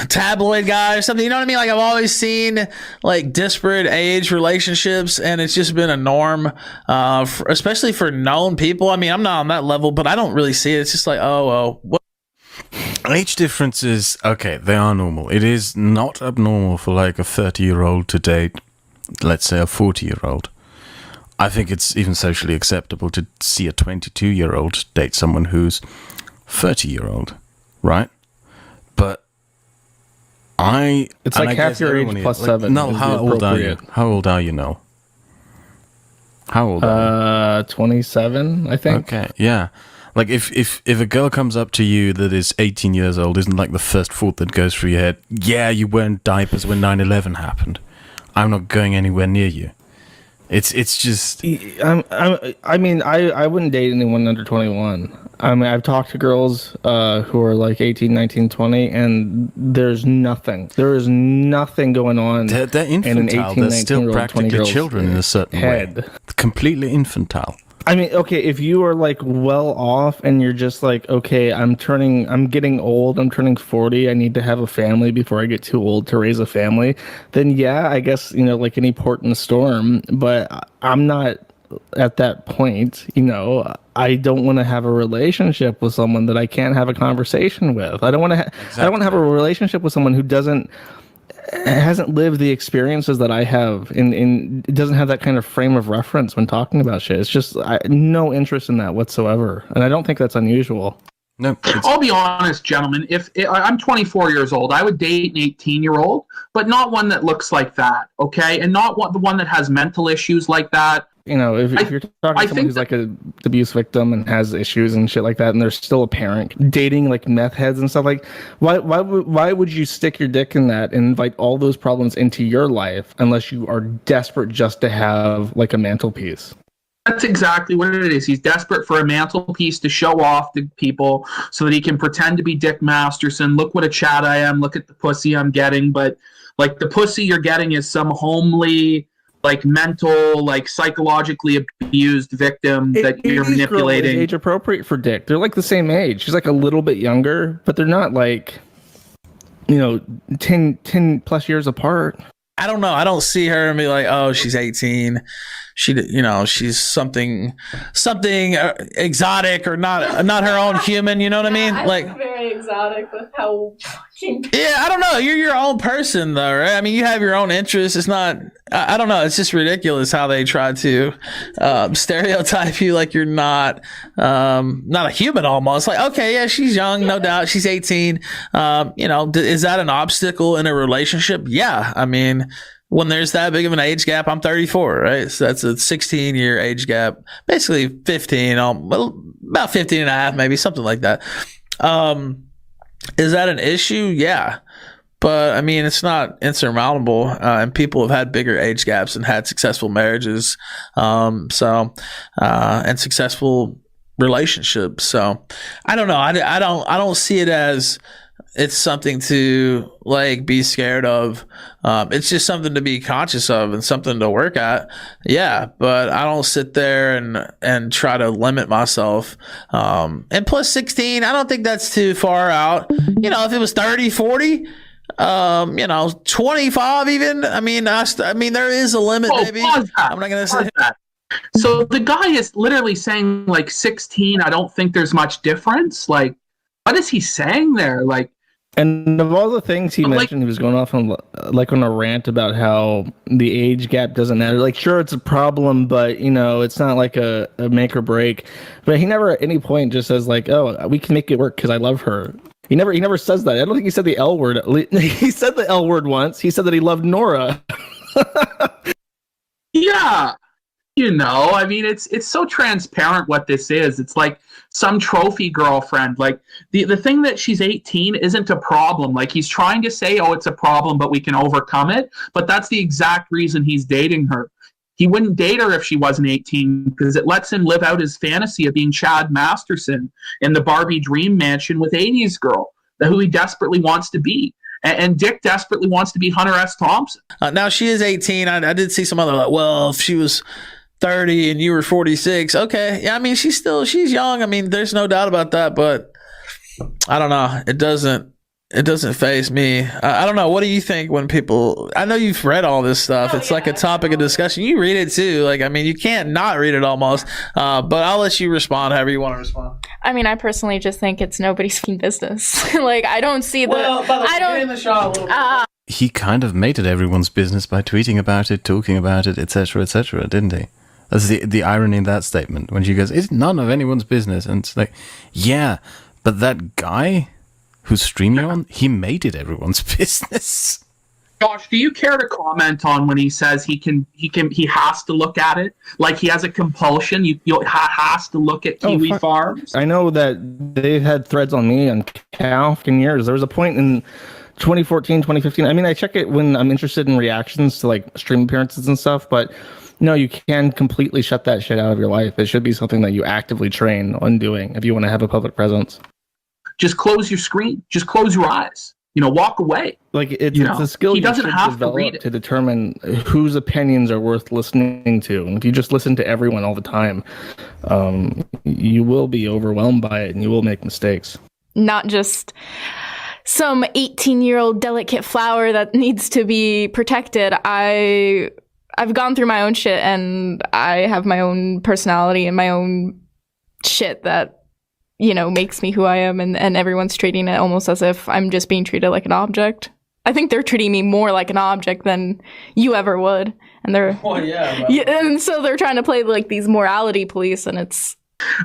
tabloid guy or something. You know what I mean? Like I've always seen like disparate age relationships, and it's just been a norm, especially for known people. I mean, I'm not on that level, but I don't really see it. It's just like, oh, what? Age differences, okay, they are normal. It is not abnormal for like a 30-year-old to date, let's say, a 40-year-old. I think it's even socially acceptable to see a 22-year-old date someone who's 30-year-old, right? But It's like half your age plus 7. No, how old are you? How old are you now? How old are you? 27, I think. Okay, yeah. Like if a girl comes up to you that is 18 years old, isn't like the first thought that goes through your head, yeah, you weren't diapers when 9/11 happened. I'm not going anywhere near you. It's just. I mean, I wouldn't date anyone under 21. I mean, I've talked to girls who are like 18, 19, 20, and there's nothing. There is nothing going on. They're infantile. In an 18, they're still 19-year-old, practically 20-year-old's children in a certain head. way. Completely infantile. I mean, okay, if you are like well off and you're just like, okay, I'm getting old, I'm turning 40, I need to have a family before I get too old to raise a family, then yeah, I guess, like any port in a storm, but I'm not at that point, I don't want to have a relationship with someone that I can't have a conversation with. I don't want to I don't want to have a relationship with someone who hasn't lived the experiences that I have and doesn't have that kind of frame of reference when talking about shit. It's just no interest in that whatsoever. And I don't think that's unusual. No, I'll be honest, gentlemen. If I'm 24 years old, I would date an 18-year-old, but not one that looks like that, okay? And not the one that has mental issues like that. If you're talking to someone who's like an abuse victim and has issues and shit like that, and they're still a parent, dating like meth heads and stuff, like why would you stick your dick in that and invite all those problems into your life unless you are desperate just to have like a mantelpiece? That's exactly what it is. He's desperate for a mantelpiece to show off to people so that he can pretend to be Dick Masterson. Look what a Chad I am. Look at the pussy I'm getting. But like the pussy you're getting is some homely, like mental, like psychologically abused victim that you're manipulating. Age appropriate for Dick. They're like the same age. She's like a little bit younger, but they're not like 10 plus years apart. I don't know. I don't see her and be like, oh, she's 18. She's something exotic or not her own human. You know what I mean? Like very exotic with how fucking. Yeah, I don't know. You're your own person, though, right? I mean, you have your own interests. It's not. I don't know. It's just ridiculous how they try to stereotype you like you're not a human. Almost like, okay, yeah, she's young, no doubt. She's 18. Is that an obstacle in a relationship? Yeah, I mean. When there's that big of an age gap, I'm 34, right? So that's a 16-year age gap, basically 15, about 15 and a half, maybe something like that. Is that an issue? Yeah. But I mean, it's not insurmountable. And people have had bigger age gaps and had successful marriages. And successful relationships. So I don't know. I don't see it as it's something to like be scared of. It's just something to be conscious of and something to work at. Yeah, but I don't sit there and try to limit myself. And plus 16, I don't think that's too far out. If it was 30, 40, 25 even. I mean, there is a limit, maybe. I'm not going to say that. So the guy is literally saying like 16, I don't think there's much difference. Like, what is he saying there? Like, and of all the things he mentioned, he was going off on on a rant about how the age gap doesn't matter. Like, sure, it's a problem, but it's not like a make or break. But he never at any point just says like, "Oh, we can make it work because I love her." He never says that. I don't think he said the L word. He said the L word once. He said that he loved Nora. Yeah. I mean, it's so transparent what this is. It's like some trophy girlfriend. Like the thing that she's 18 isn't a problem. Like he's trying to say, oh, it's a problem, but we can overcome it. But that's the exact reason he's dating her. He wouldn't date her if she wasn't 18 because it lets him live out his fantasy of being Chad Masterson in the Barbie dream mansion with 80s girl, who he desperately wants to be. And Dick desperately wants to be Hunter S. Thompson. Now she is 18. I did see some other like, well, if she was 30 and you were 46, okay. Yeah, I mean, she's young. I mean, there's no doubt about that, but I don't know. It doesn't faze me. I don't know. What do you think when people, I know you've read all this stuff. It's like a topic of discussion. You read it too. Like, I mean, you can't not read it almost, but I'll let you respond however you want to respond. I mean, I personally just think it's nobody's business. Like, I don't see the. Well, by the way, I don't. get in the shot a little bit. He kind of made it everyone's business by tweeting about it, talking about it, etc., didn't he? That's the irony in that statement when she goes, "It's none of anyone's business," and it's like, yeah, but that guy whose stream you're on, he made it everyone's business. Josh, do you care to comment on when he says he has to look at it? Like he has a compulsion, he has to look at Kiwi Farms? I know that they've had threads on me on cow for years. There was a point in 2014, 2015. I mean, I check it when I'm interested in reactions to like stream appearances and stuff, but no, you can completely shut that shit out of your life. It should be something that you actively train on doing if you want to have a public presence. Just close your screen. Just close your eyes. Walk away. Like it's a skill he doesn't have to read it to determine whose opinions are worth listening to. And if you just listen to everyone all the time, you will be overwhelmed by it and you will make mistakes. Not just some 18-year-old delicate flower that needs to be protected. I've gone through my own shit and I have my own personality and my own shit that makes me who I am, and everyone's treating it almost as if I'm just being treated like an object. I think they're treating me more like an object than you ever would, and and so they're trying to play like these morality police, and it's.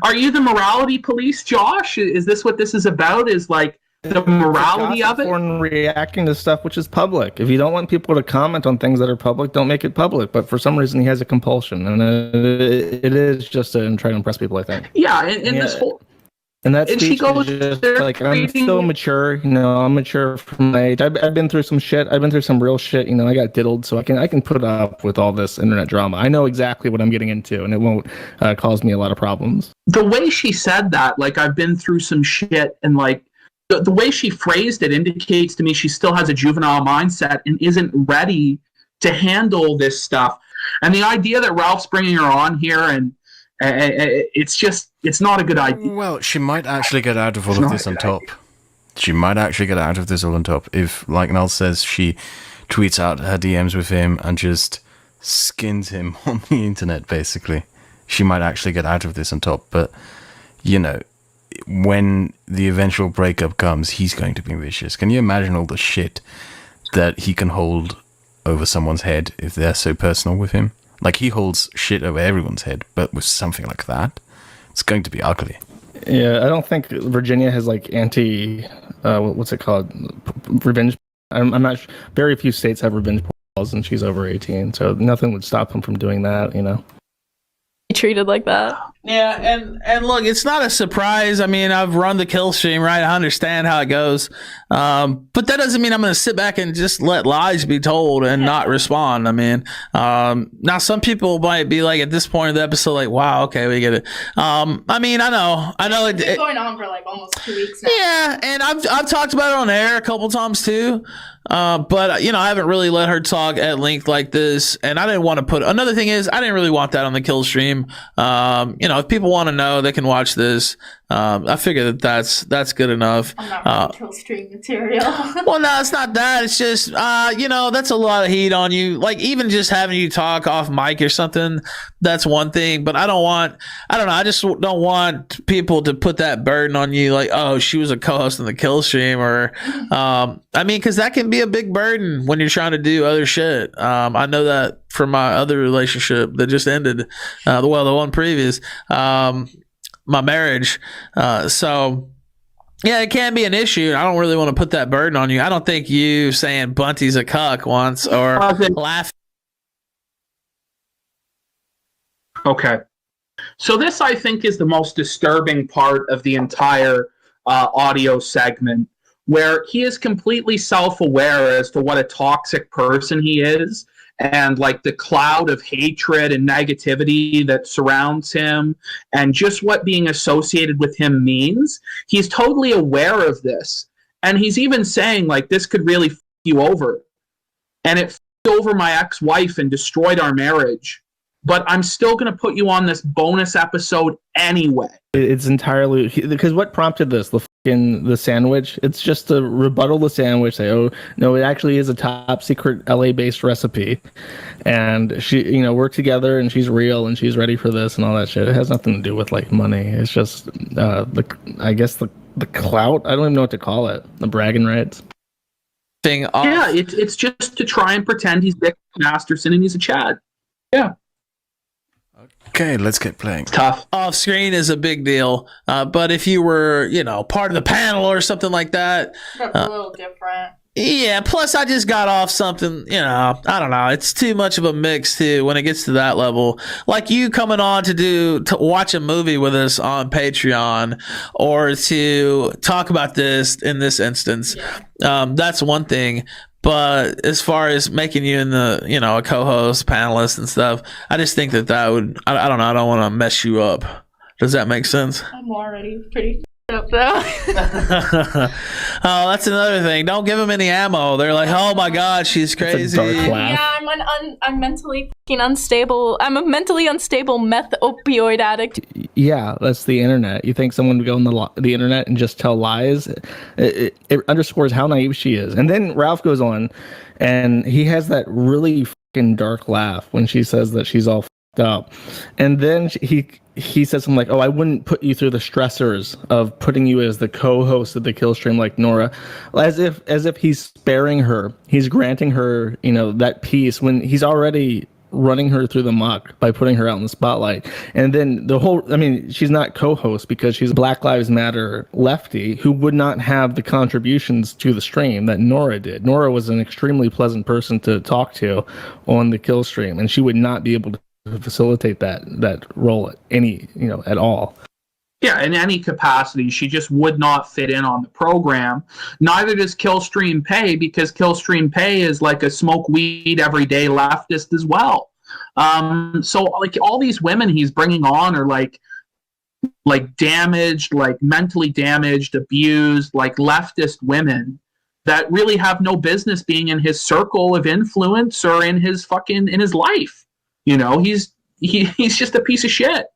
Are you the morality police, Josh? Is this what this is about? Is like the morality of it? For reacting to stuff which is public. If you don't want people to comment on things that are public, don't make it public. But for some reason, he has a compulsion, and it is just to try to impress people, I think. Yeah, and this whole. And that speech is just like, I'm so mature, I'm mature from my age. I've been through some shit. I've been through some real shit. I got diddled, so I can put up with all this internet drama. I know exactly what I'm getting into, and it won't cause me a lot of problems. The way she said that, like, I've been through some shit, and like, the way she phrased it indicates to me she still has a juvenile mindset and isn't ready to handle this stuff. And the idea that Ralph's bringing her on here and it's not a good idea. Well, she might actually get out of all of this on top. She might actually get out of this all on top if, like Nell says, she tweets out her DMs with him and just skins him on the internet, basically. She might actually get out of this on top. But, when the eventual breakup comes, he's going to be vicious. Can you imagine all the shit that he can hold over someone's head if they're so personal with him? Like, he holds shit over everyone's head, but with something like that, it's going to be ugly. Yeah, I don't think Virginia has, like, what's it called? Revenge. I'm not sure. Very few states have revenge laws, and she's over 18, so nothing would stop him from doing that, Treated like that. Yeah, and look, it's not a surprise. I mean, I've run the kill stream, right? I understand how it goes. But that doesn't mean I'm going to sit back and just let lies be told and not respond. I mean, now some people might be like, at this point of the episode, like, wow, okay, we get it. I mean, I know it's been going on for like almost 2 weeks now. Yeah, and I've talked about it on air a couple times too. But I haven't really let her talk at length like this, and I didn't want to another thing is I didn't really want that on the kill stream. If people want to know, they can watch this. I figure that's good enough. I'm not really kill stream material. Well, no, it's not that. It's just, that's a lot of heat on you. Like, even just having you talk off mic or something, that's one thing. But I just don't want people to put that burden on you. Like, oh, she was a co-host on the kill stream, or, because that can be a big burden when you're trying to do other shit. I know that from my other relationship that just ended, the one previous, my marriage. So yeah, it can be an issue. I don't really want to put that burden on you. I don't think you saying Bunty's a cuck once or laughing. Okay. So this, I think, is the most disturbing part of the entire audio segment, where he is completely self-aware as to what a toxic person he is, and like the cloud of hatred and negativity that surrounds him, and just what being associated with him means. He's totally aware of this, And he's even saying, like, this could really f you over. And it f***ed over my ex-wife and destroyed our marriage. But I'm still going to put you on this bonus episode anyway. It's entirely because what prompted this? The sandwich. It's just to rebuttal the sandwich. Say, oh no, it actually is a top secret LA based recipe, and she, work together, and she's real, and she's ready for this, and all that shit. It has nothing to do with like money. It's just the clout. I don't even know what to call it. The bragging rights. Yeah, it's just to try and pretend he's Dick Masterson and he's a Chad. Yeah. Okay, let's get playing. Tough. Off screen is a big deal, but if you were, part of the panel or something like that, that's a little different. Yeah. Plus, I just got off something. I don't know. It's too much of a mix too when it gets to that level. Like you coming on to watch a movie with us on Patreon, or to talk about this in this instance. Yeah. That's one thing. But as far as making you in the, a co-host, panelist and stuff, I just think that would, I don't know, I don't want to mess you up. Does that make sense? I'm already pretty up though. Oh, that's another thing. Don't give them any ammo. They're like, oh my God, she's crazy. Yeah, I'm mentally fucking unstable. I'm a mentally unstable meth opioid addict. Yeah, that's the internet. You think someone would go on the internet and just tell lies? It underscores how naive she is. And then Ralph goes on, and he has that really fucking dark laugh when she says that she's all fucked up. And then he says something like, oh, I wouldn't put you through the stressors of putting you as the co-host of the kill stream like Nora, as if he's sparing her. He's granting her, that peace when he's already running her through the muck by putting her out in the spotlight. And then she's not co-host because she's a Black Lives Matter lefty who would not have the contributions to the stream that Nora did. Nora was an extremely pleasant person to talk to on the kill stream, and she would not be able to facilitate that role at all. Yeah, in any capacity, she just would not fit in on the program. Neither does Killstream Pay, because Killstream Pay is like a smoke weed everyday leftist as well. So like all these women he's bringing on are like damaged, like mentally damaged, abused, like leftist women that really have no business being in his circle of influence or in his life. He's just a piece of shit.